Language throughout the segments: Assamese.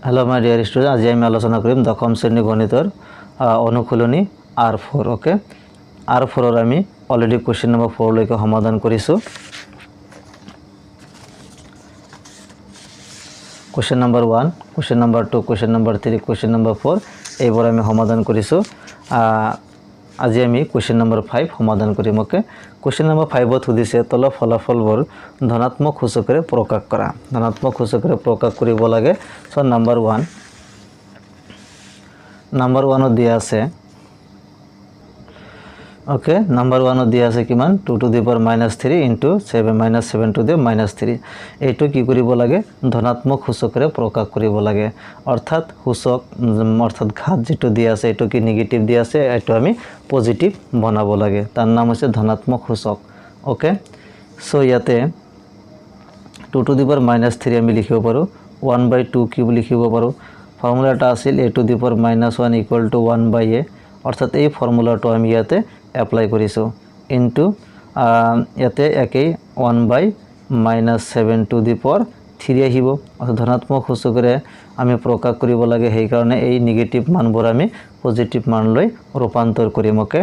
हेलो माय डियर स्टूडेंट आज आमी आलोचना करिम दशम श्रेणी गणितर अनुकूलनी R4 ओके R4 आमी अलरेडी क्वेश्चन नम्बर 4 लैके समाधान करिसु question number 1 question number 2 question number 3 question number 4 एबार आमी समाधान करिसु आज आमी क्वेश्चन नम्बर 5 समाधान करिम ओके क्वेश्चन नम्बर 5 हुदिसे तल फलाफलবোৰ धनात्मक সূচকেৰে প্ৰকাশ কৰা धनात्मक সূচকেৰে প্ৰকাশ কৰিব লাগে সো नम्बर 1 দিয়া আছে ओके नम्बर 1 দিয়া আছে কিমান 2 to the power -3 into 7 to the -3 এইটো কি কৰিব লাগে ধনাত্মক সূচকেৰে প্ৰকাশ কৰিব লাগে অৰ্থাৎ সূচক অৰ্থাৎ ঘাত যেটো দিয়া আছে এটো কি নেগেটিভ দিয়া আছে এটো আমি পজিটিভ বনাব লাগে তাৰ নাম হৈছে ধনাত্মক সূচক ওকে সো ইয়াতে 2 to the power -3 আমি লিখিব পাৰো 1/2 কিউব লিখিব পাৰো ফৰ্মুলাটা আছিল a to the power -1 equal to 1/a অৰ্থাৎ এই ফৰ্মুলাটো আমি ইয়াতে এপ্লাই কৰিছো ইনটু ইয়াতে একেই 1/-7 to the power 3 আহিব অৰ্থাৎ ধনাত্মক সূচকেৰে আমি প্ৰকাশ কৰিব লাগে সেই কাৰণে এই নেগেটিভ মানবোৰ আমি পজিটিভ মান লৈ ৰূপান্তৰ কৰিম ওকে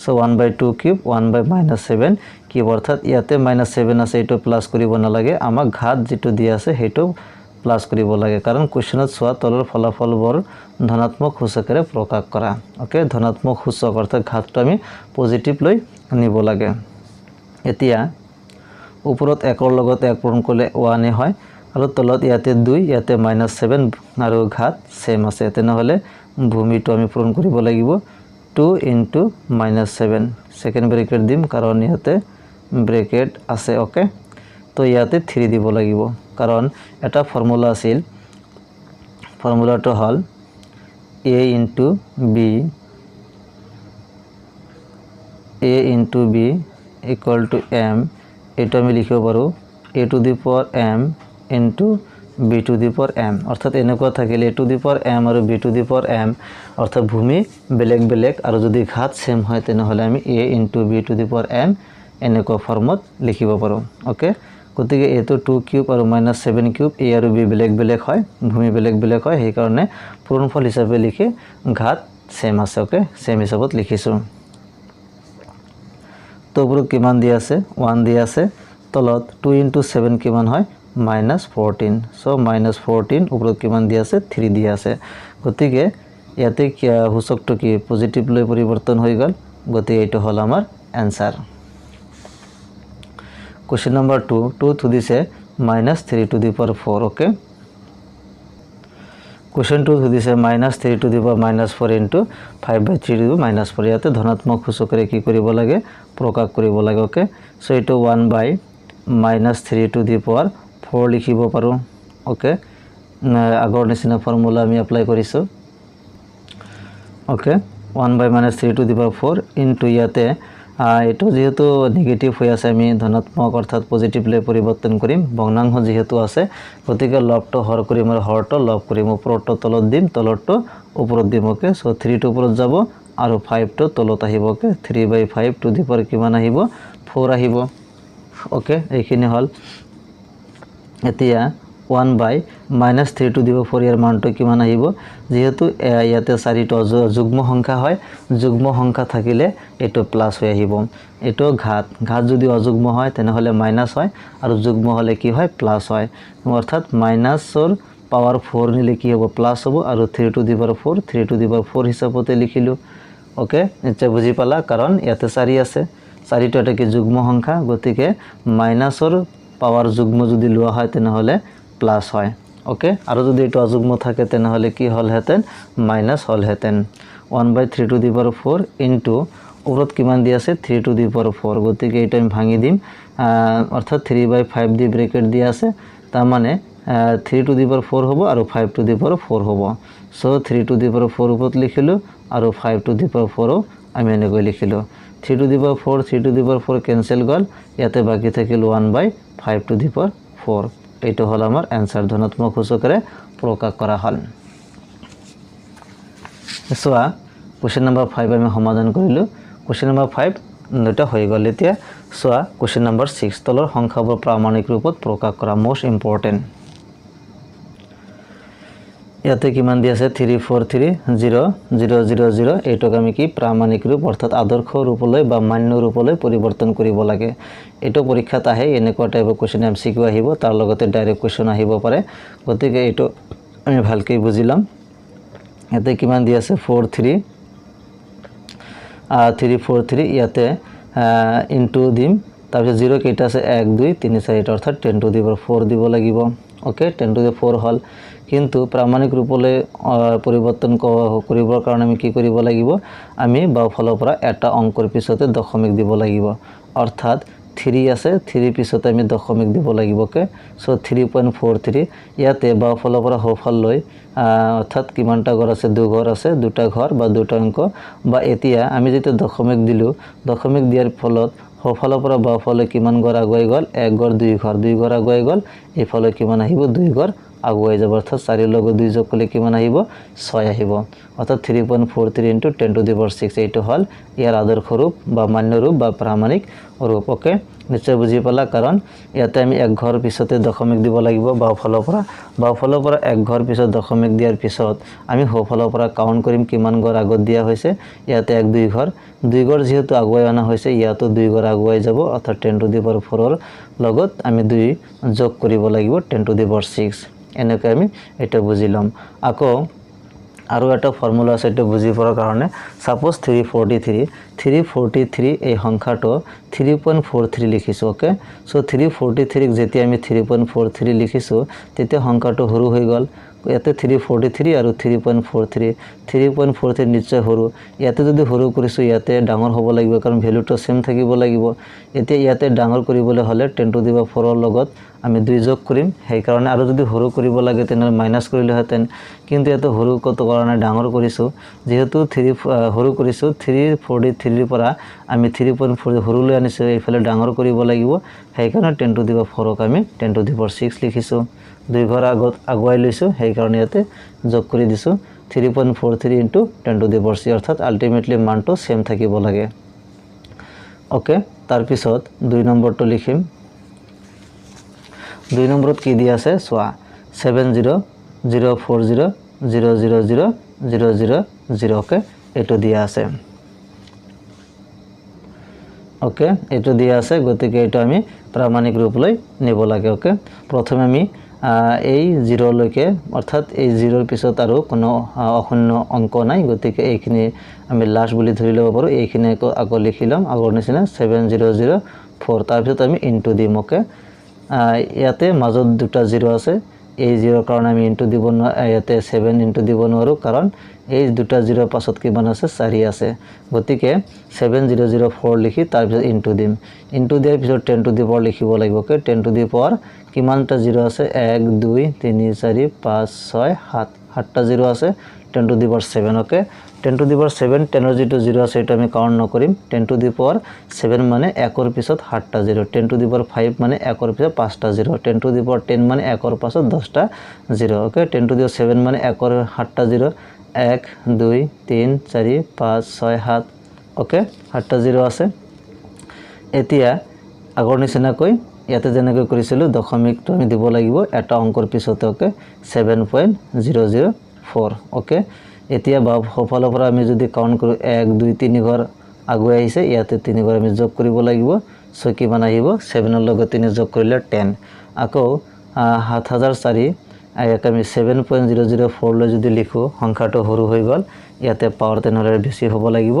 সো 1/2 কিউব 1/-7 কিউব অৰ্থাৎ ইয়াতে -7 আছে এটো প্লাস কৰিব নালাগে আমাক ঘাত যেটো দিয়া আছে হেটো প্লাস কৰিব লাগে কাৰণ কোৱেশ্চনত সোৱা তলৰ ফলাফলবোৰ ধনাত্মক সূচকেৰে প্ৰকাশ কৰা ওকে ধনাত্মক সূচক অৰ্থাৎ ঘাতটো আমি পজিটিভ লৈ নিব লাগে এতিয়া ওপৰত 1 ৰ লগত 1 পূৰণ কৰিলে 1 হয় আৰু তলত ইয়াতে 2 ইয়াতে -7 আৰু ঘাত সেম আছে তেনেহলে ভূমিটো আমি পূৰণ কৰিব লাগিব 2 into -7 সেকেন্ড ব্ৰেকেট দিম কাৰণ ইয়াতে ব্ৰেকেট আছে ওকে তো ইয়াতে 3 দিব লাগিব কাৰণ এটা ফৰ্মুলা আছিল ফৰ্মুলাটো হল a into b equal to m এটো আমি লিখিব পাৰো a to the power m into b to the power m অৰ্থাৎ এনেকুৱা থাকিলে a to the power m আৰু b to the power m অৰ্থাৎ ভূমি বেলেগ বেলেগ আৰু যদি ঘাত সেম হয় তেনেহলে আমি a into b to the power m এনেকুৱা ফৰ্মত লিখিব পাৰো ওকে গতিকে এটো 2 কিউব আৰু -7 কিউব a আৰু b বেলেগ বেলেগ হয় ভূমি বেলেগ বেলেগ হয় সেই কাৰণে পূৰণফল হিচাপে লিখি ঘাত সেম আছে ওকে সেম হিচাপত লিখিছো তো ওপৰত কিমান দিয়া আছে 1 দিয়া আছে তলত 2 into 7 কিমান হয় -14 সো -14 ওপৰত কিমান দিয়া আছে 3 দিয়া আছে গতিকে ইয়াতে সূচকটো কি পজিটিভ লৈ পৰিৱৰ্তন হৈ গল গতিকে এটো হল আমাৰ आंसर क्वेश्चन नंबर 2 to दिसे -3 to the power 4 okay question 2 to दिसे -3 to the power -4 into 5/3 to the -4 ইয়াতে ধনাত্মক সূচকেৰে কি কৰিব লাগে প্ৰকাশ কৰিব লাগে ওকে সো এটো 1/-3 to the power 4 লিখিব পাৰো ওকে আগৰ নিচিনা ফৰ্মুলা আমি এপ্লাই কৰিছো okay 1/-3 to the power 4 into ইয়াতে এটো যেহেতু নেগেটিভ হৈ আছে আমি ধনাত্মক অৰ্থাৎ পজিটিভ লৈ পৰিৱৰ্তন কৰিম ভগ্নাংশ যেহেতু আছে গতিকে লবটো হৰ কৰিম আৰু হৰটো লব কৰিম ওপৰটো তলত দিম তলৰটো ওপৰত দিম ওকে সো 3 টো ওপৰত যাব আৰু 5 টো তলত আহিব ওকে 3/5 টু দি পাৱাৰ কিমান আহিব 4 আহিব ওকে এইখিনি হল এতিয়া 1/-3 to the power 4 ইয়াৰ মানটো কিমান আহিব যেহেতু ইয়াতে 4 টো যুগ্ম সংখ্যা হয় যুগ্ম সংখ্যা থাকিলে এটো প্লাস হৈ আহিব এটো ঘাত যদি অযুগ্ম হয় তেনেহলে মাইনাস হয় আৰু যুগ্ম হলে কি হয় প্লাস হয় অৰ্থাৎ মাইনাসৰ পাৱাৰ 4 নিলে কি হ'ব প্লাস হ'ব আৰু 3 to the power 4 হিচাপতে লিখিলো ওকে এটা বুজি পালা কাৰণ ইয়াতে 4 আছে 4 টো এটা কি যুগ্ম সংখ্যা গতিকে মাইনাসৰ পাৱাৰ যুগ্ম যদি লোৱা হয় তেনেহলে প্লাস হয় ওকে আৰু যদি এটো অযুগ্ম থাকে তেনেহলে কি হল হেতেন মাইনাস হল হেতেন 1/3 to the power 4 into ওপৰত কিমান দিয়া আছে 3 to the power 4 গতিকে এটা আমি ভাঙি দিম অৰ্থাৎ 3/5 দি ব্ৰেকেট দিয়া আছে তাৰ মানে 3 to the power 4 হ'ব আৰু 5 to the power 4 হ'ব সো 3 to the power 4 ওপৰত লিখিলো আৰু 5 to the power 4 আমি এনেকৈ লিখিলো 3 to the power 4 3 to the power 4 cancel গল ইয়াতে বাকি থাকিল 1/5 to the power 4 এইটো হল আমাৰ आंसर ধনাত্মক সূচকেৰে প্ৰকাশ কৰা হল সোয়া क्वेश्चन नंबर 5 আমি সমাধান কৰিলো क्वेश्चन नंबर 5 দুটা হৈ গল এতিয়া সোয়া क्वेश्चन नंबर 6 তলৰ সংখ্যাবোৰ প্ৰামাণিক ৰূপত প্ৰকাশ কৰা মোস্ট ইম্পৰ্টেন্ট ইয়াতে কিমান দি আছে 34300000 এইটোক আমি কি প্ৰামাণিক ৰূপ অৰ্থাৎ আদৰ্শ ৰূপলৈ বা মান্য ৰূপলৈ পৰিৱৰ্তন কৰিব লাগে এটো পৰীক্ষাত আহে এনেকুৱা টাইপৰ কোৱেশ্চন এমসিকিউ আহিব তাৰ লগতে ডাইৰেক্ট কোৱেশ্চন আহিব পাৰে গতিকে এটো আমি ভালকৈ বুজিলাম ইয়াতে কিমান দি আছে 343 ইয়াতে ইনটু দিম তাৰপিছত 0 কেইটা আছে 1 2 3 4 অৰ্থাৎ 10 টু দি পাৱাৰ 4 দিব লাগিব ওকে 10 টু দি 4 হল কিন্তু প্ৰামাণিক ৰূপলৈ পৰিৱৰ্তন কৰিবৰ কাৰণে আমি কি কৰিব লাগিব আমি বাওফালৰ পৰা এটা অংকৰ পিছতে দশমিক দিব লাগিব অৰ্থাৎ 3 আছে 3 পিছতে আমি দশমিক দিব লাগিব ওকে সো 3.43 ইয়াতে বাওফালৰ পৰা সোঁফাললৈ অৰ্থাৎ কিমানটা ঘৰ আছে দুই ঘৰ আছে দুটা ঘৰ বা দুটা অংক বা এতিয়া আমি যেতিয়া দশমিক দিলো দশমিক দিয়াৰ ফলত সোঁফালৰ পৰা বাওফাললৈ কিমান ঘৰ আগুৱাই গল এক ঘৰ দুই ঘৰ আগুৱাই গল এইফালে কিমান আহিব দুই ঘৰ আগুৱাই যাব অৰ্থাৎ 4 লগত 2 যোগ কৰিলে কিমান আহিব 6 আহিব অৰ্থাৎ 3.43 * 10 টু দি পাৱাৰ 6 এইটো হল ইয়াৰ আদৰ্শ ৰূপ বা মান্য ৰূপ বা প্ৰামাণিক ৰূপ ওকে নিশ্চয় বুজি পালা কাৰণ ইয়াতে আমি এক ঘৰ পিছতে দশমিক দিব লাগিব বাওফালৰ পৰা এক ঘৰ পিছত দশমিক দিয়াৰ পিছত আমি সোঁফালৰ পৰা কাউন্ট কৰিম কিমান ঘৰ আগত দিয়া হৈছে ইয়াতে এক দুই ঘৰ যেহেতু আগুৱাই অনা হৈছে ইয়াতো দুই ঘৰ আগুৱাই যাব অৰ্থাৎ 10 টু দি পাৱাৰ 4 ৰ লগত আমি 2 যোগ কৰিব লাগিব 10 টু দি পাৱাৰ 6 এনেকৈ আমি এটা বুজিলাম আকৌ আৰু এটা ফৰ্মুলা আছে এটা বুজি পোৱাৰ কাৰণে সাপোজ 343 এই সংখ্যাটো 3.43 লিখিছো ওকে সো 343 ক যেতিয়া আমি 3.43 লিখিছো তেতিয়া সংখ্যাটো সৰু হৈ গল ইয়াতে 343 আৰু 3.43 নিশ্চয় সৰু ইয়াতে যদি সৰু কৰিছো ইয়াতে ডাঙৰ হ'ব লাগিব কাৰণ ভ্যালুটো সেম থাকিব লাগিব এতিয়া ইয়াতে ডাঙৰ কৰিবলৈ হলে 10 টু দি পাৱাৰ 4 ৰ লগত আমি 2 যোগ কৰিম সেই কাৰণে আৰু যদি সৰু কৰিব লাগে তেনে মাইনাস কৰিলে হেতেন কিন্তু এটো সৰু কত কাৰণে ডাঙৰ কৰিছো যেহেতু 3 সৰু কৰিছো 343 ৰ পৰা আমি 3.4 সৰুলৈ আনিছো এইফালে ডাঙৰ কৰিব লাগিব সেই কাৰণে 10 টু দি পাৱাৰ 4 ক আমি 10 টু দি পাৱাৰ 6 লিখিছো দুই ঘৰ আগত আগুৱাই লৈছো সেই কাৰণে ইয়াতে যোগ কৰি দিছো 3.43 * 10 টু দি পাৱাৰ 6 অৰ্থাৎ আলটিমেটলি মানটো সেম থাকিব লাগে ওকে তাৰ পিছত 2 নম্বৰটো লিখিম 2 নম্বৰত কি দিয়া আছে সোয়া 7004000000 ওকে এটো দিয়া আছে ওকে এটো দিয়া আছে গতিকে এটা আমি প্ৰামাণিক ৰূপলৈ নিব লাগে ওকে প্ৰথমে আমি এই 0 লৈকে অৰ্থাৎ এই 0 ৰ পিছত আৰু কোনো অশূন্য অংক নাই গতিকে এইখিনি আমি লাষ্ট বুলি ধৰি লব পাৰো এইখিনি আকৌ লিখিলাম আগৰ নিচিনা 7004 তাৰ পিছত আমি ইনটু দিম ওকে ইয়াতে মাজত দুটা 0 আছে এই 0 কাৰণে আমি ইনটু দিব না ইয়াতে 7 ইনটু দিব নোৱাৰো কাৰণ এই দুটা 0 পাছত কিমান আছে 4 আছে গতিকে 7004 লিখি তাৰ পিছত ইনটু দিম ইনটু দিয়াৰ পিছত 10 টু দি পাৱাৰ লিখিব লাগিব ওকে 10 টু দি পাৱাৰ কিমানটা 0 আছে 1 2 3 4 5 6 7 সাতটা 0 আছে 10 to the power 7 okay 10 to the power 7 10 ৰ যেটো 0 আছে এটা আমি কাউন্ট নকৰিম 10 টু দি পাৱাৰ 7 মানে 1 ৰ পিছত 7টা 0 10 টু দি পাৱাৰ 5 মানে 1 ৰ পিছত 5টা 0 10 টু দি পাৱাৰ 10 মানে 1 ৰ পাছত 10টা 0 ওকে 10 টু দি পাৱাৰ 7 মানে 1 ৰ 7টা 0 1 2 3 4 5 6 7 ওকে 7টা 0 আছে এতিয়া আগৰ নিচিনাকৈ ইয়াতে যেনেকৈ কৰিছিলো দশমিকটো আমি দিব লাগিব এটা অংকৰ পিছতে ওকে 7.004 ওকে এতিয়া সোঁফালৰ পৰা আমি যদি কাউন্ট কৰো 1 2 3 ঘৰ আগুৱাই আহিছে ইয়াতে 3 ঘৰ আমি যোগ কৰিব লাগিব সো কিমান আহিব 7 ৰ লগত 3 যোগ কৰিলে 10 আকৌ 7004 ইয়াতে আমি 7.004 লৈ যদি লিখো সংখ্যাটো সৰু হৈ গল ইয়াতে পাৱাৰ তেনেহলে বেছি হ'ব লাগিব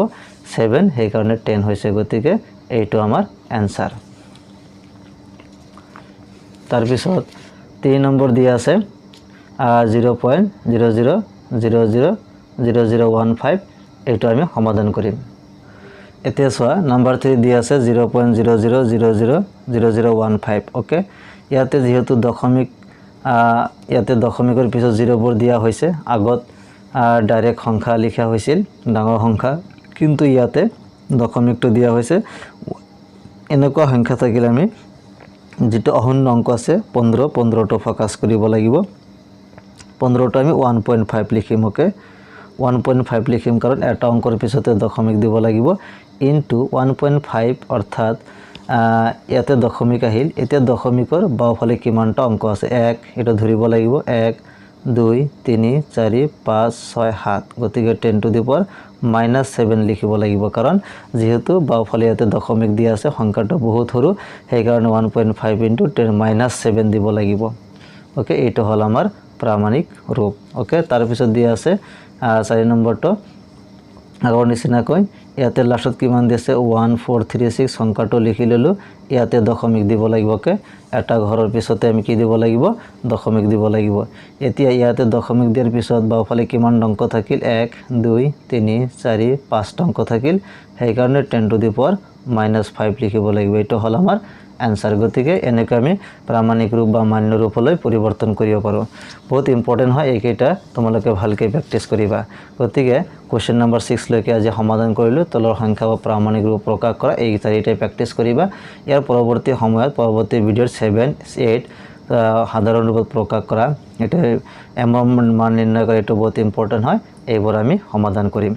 7 সেই কাৰণে 10 হৈছে গতিকে এইটো আমাৰ आंसर तार पिছত 3 নম্বৰ দিয়া আছে 0.00000015 এইটো আমি সমাধান কৰিম এতিয়া সোয়া নাম্বার 3 দিয়া আছে 0.00000015 ওকে ইয়াতে যেহেতু দশমিক ইয়াতে দশমিকৰ পিছত 0 বোৰ দিয়া হৈছে আগত ডাইৰেক্ট সংখ্যা লিখা হৈছিল ডাঙৰ সংখ্যা কিন্তু ইয়াতে দশমিকটো দিয়া হৈছে এনেকুৱা সংখ্যা থাকিলে আমি যেটো অহন্য অংক আছে 15 টো ফোকাস কৰিব লাগিব 15 টো আমি 1.5 লিখিম ওকে 1.5 লিখিম কাৰণ এটা অংকৰ পিছতে দশমিক দিব লাগিব ইনটু 1.5 অৰ্থাৎ ইয়াতে দশমিক আহিল এতিয়া দশমিকৰ বাওফালে কিমানটা অংক আছে 1 এটা ধৰিব লাগিব 1 2 3 4 5 6 7 গতিকে 10 টু দি পাৱাৰ -7 লিখিব লাগিব কাৰণ যেহেতু বাওফালে ইয়াতে দশমিক দিয়া আছে সংখ্যাটো বহুত সৰু সেই কাৰণে 1.5 * 10 - 7 দিব লাগিব ওকে এইটো হল আমাৰ প্ৰামাণিক ৰূপ ওকে তাৰ পিছত দিয়া আছে 4 নম্বৰটো আগৰ নিচিনাকৈ ইয়াতে লাষ্টত কিমান দিছে 1436 সংখ্যাটো লিখি ললো ইয়াতে দশমিক দিব লাগিব ওকে এটা ঘৰৰ পিছতে আমি কি দিব লাগিব দশমিক দিব লাগিব এতিয়া ইয়াতে দশমিক দিয়াৰ পিছত বাওফালে কিমান অংক থাকিল 1 2 3 4 5 অংক থাকিল সেই কাৰণে 10 টু দি পাৱাৰ -5 লিখিব লাগিব এইটো হল আমাৰ आंसर गतिके এনেকৈ আমি प्रामाणिक रूप বা মান্য ৰূপলৈ পৰিৱৰ্তন কৰিব পাৰো বহুত ইম্পৰ্টেন্ট হয় এইকেইটা তোমালোকে ভালকৈ প্ৰেক্টিস কৰিবা গতিকে কোৱেশ্চন নম্বৰ 6 লৈকে আজি সমাধান কৰিলো তলৰ সংখ্যা বা प्रामाणिक ৰূপ প্ৰকাশ কৰা এই চাৰিটাই প্ৰেক্টিস কৰিবা ইয়াৰ পৰৱৰ্তী সময়ত পৰৱৰ্তী ভিডিঅ'ৰ 7 8 সাধাৰণ ৰূপত প্ৰকাশ কৰা এটা এম মান নিৰ্ণয় কৰা এটো বহুত ইম্পৰ্টেন্ট হয় এইবোৰ আমি সমাধান কৰিম